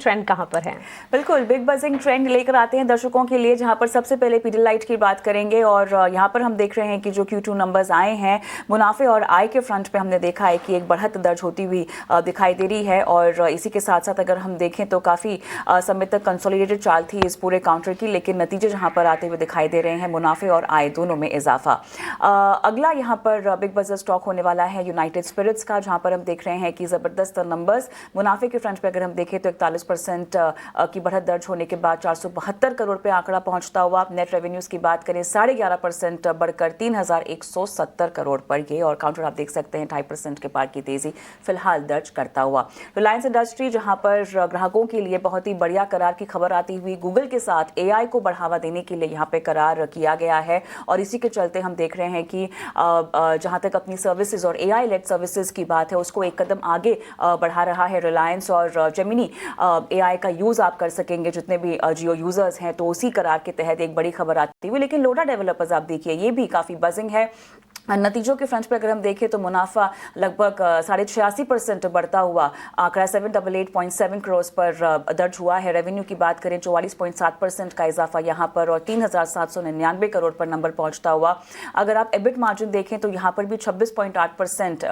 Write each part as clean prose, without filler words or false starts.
Trend कहां पर है? बिल्कुल बिग बजिंग ट्रेंड लेकर आते हैं दर्शकों के लिए, जहां पर सबसे पहले पीडियालाइट की बात करेंगे। और यहां पर हम देख रहे हैं कि जो Q2 नंबर्स आए हैं, मुनाफे और आय के फ्रंट पे हमने देखा है कि एक बढ़त दर्ज होती हुई दिखाई दे रही है। और इसी के साथ साथ अगर हम देखें तो काफ़ी समय तक कंसोलिडेटेड चाल थी इस पूरे काउंटर की, लेकिन नतीजे जहां पर आते हुए दिखाई दे रहे हैं, मुनाफे और आय दोनों में इजाफा। अगला यहाँ पर बिग बजर स्टॉक होने वाला है यूनाइटेड स्पिरिट्स का, जहां पर हम देख रहे हैं कि ज़बरदस्त नंबर्स। मुनाफे के फ्रंट पे अगर हम देखें तो 41% की बढ़त दर्ज होने के बाद 472 करोड़ पे आंकड़ा पहुंचता हुआ। नेट रेवेन्यूज़ की बात करें 11.5% बढ़कर 3170 करोड़ पर ये, और काउंटर आप देख सकते हैं 2.5% के पार की तेजी फिलहाल दर्ज करता हुआ। रिलायंस इंडस्ट्री जहां पर ग्राहकों के लिए बहुत ही बढ़िया करार की खबर आती हुई, गूगल के साथ AI को बढ़ावा देने के लिए यहां पे करार किया गया है। और इसी के चलते हम देख रहे हैं कि जहां तक अपनी सर्विसेज और AI लेड सर्विसेज की बात है, उसको एक कदम आगे बढ़ा रहा है रिलायंस। और जेमिनी AI का यूज़ आप कर सकेंगे जितने भी जियो यूज़र्स हैं, तो उसी करार के तहत एक बड़ी खबर आती हुई। लेकिन लोडा डेवलपर्स आप देखिए, ये भी काफ़ी बजिंग है। नतीजों के फ्रंट पे अगर हम देखें तो मुनाफा लगभग 86.5% बढ़ता हुआ आंकड़ा 788.7 करोड़ पर दर्ज हुआ है। रेवेन्यू की बात करें 44.7% का इजाफा यहाँ पर, और 3,799 करोड़ पर नंबर पहुँचता हुआ। अगर आप एबिट मार्जिन देखें तो यहाँ पर भी 26.8%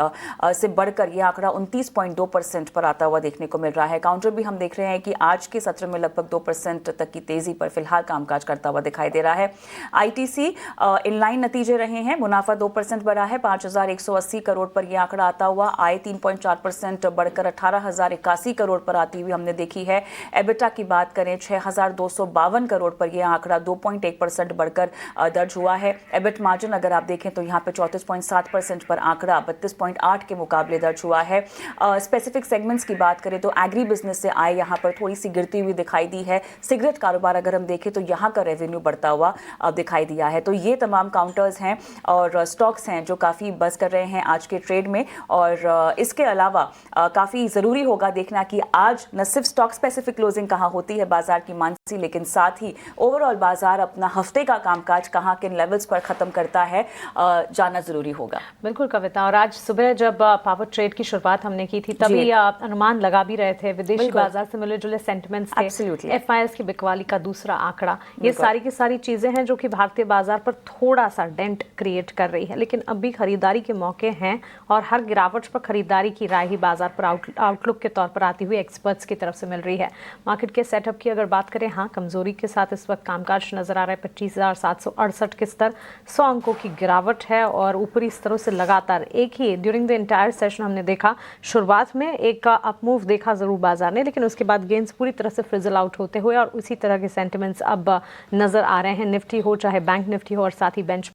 से बढ़कर यह आंकड़ा 29.2% पर आता हुआ देखने को मिल रहा है। काउंटर भी हम देख रहे हैं कि आज के सत्र में लगभग 2% तक की तेजी पर फिलहाल कामकाज करता हुआ दिखाई दे रहा है। ITC इनलाइन नतीजे रहे हैं, मुनाफा 2% बढ़ा है 5,180 करोड़ पर यह आंकड़ा आता हुआ। आय 3.4% बढ़कर 18,081 करोड़ पर आती हुई हमने देखी है। एबिटा की बात करें 6,252 करोड़ पर यह आंकड़ा 2.1% बढ़कर दर्ज हुआ है। एबिट मार्जिन अगर आप देखें तो यहाँ पे 34.7% पर आंकड़ा 32.8 के मुकाबले दर्ज हुआ है। स्पेसिफिक सेगमेंट्स की बात करें तो एग्री बिजनेस से आय यहाँ पर थोड़ी सी गिरती हुई दिखाई दी है। सिगरेट कारोबार अगर हम देखें तो यहाँ का रेवेन्यू बढ़ता हुआ दिखाई दिया है। तो ये तमाम काउंटर्स हैं और स्टॉक्स हैं जो काफ़ी बस कर रहे हैं आज के ट्रेड में। और इसके अलावा काफ़ी ज़रूरी होगा देखना कि आज न सिर्फ स्टॉक स्पेसिफिक क्लोजिंग कहाँ होती है बाजार की मानसी, लेकिन साथ ही ओवरऑल बाजार अपना हफ्ते का कामकाज कहाँ किन लेवल्स पर ख़त्म करता है, जानना ज़रूरी होगा। बिल्कुल कविता, और आज सुबह जब पावर ट्रेड की शुरुआत हमने की थी तभी अनुमान लगा भी रहे थे, विदेशी बाजार से मिले जुले सेंटिमेंट्स थे, FIS की बिकवाली का दूसरा आंकड़ा, ये सारी की सारी चीज़ें हैं जो कि भारतीय बाजार पर थोड़ा सा डेंट क्रिएट कर रही है। लेकिन अब भी खरीदारी के मौके हैं और हर गिरावट पर खरीदारी की राय ही बाजार पर आउटलुक के तौर पर आती हुई एक्सपर्ट्स की तरफ से मिल रही है। मार्केट के सेटअप की अगर बात करें, हाँ कमजोरी के साथ इस वक्त कामकाज नजर आ रहा है। 25,768 के स्तर, 100 अंकों की गिरावट है और ऊपरी स्तरों से लगातार एक ही ड्यूरिंग द इंटायर सेशन हमने देखा, शुरुआत में एक अप मूव देखा जरूर बाजार ने, लेकिन उसके बाद गेंस पूरी तरह से फ्रिजल आउट होते हुए और उसी तरह के सेंटिमेंट्स अब नजर आ रहे हैं। निफ्टी हो चाहे बैंक निफ्टी हो और साथ ही बेंच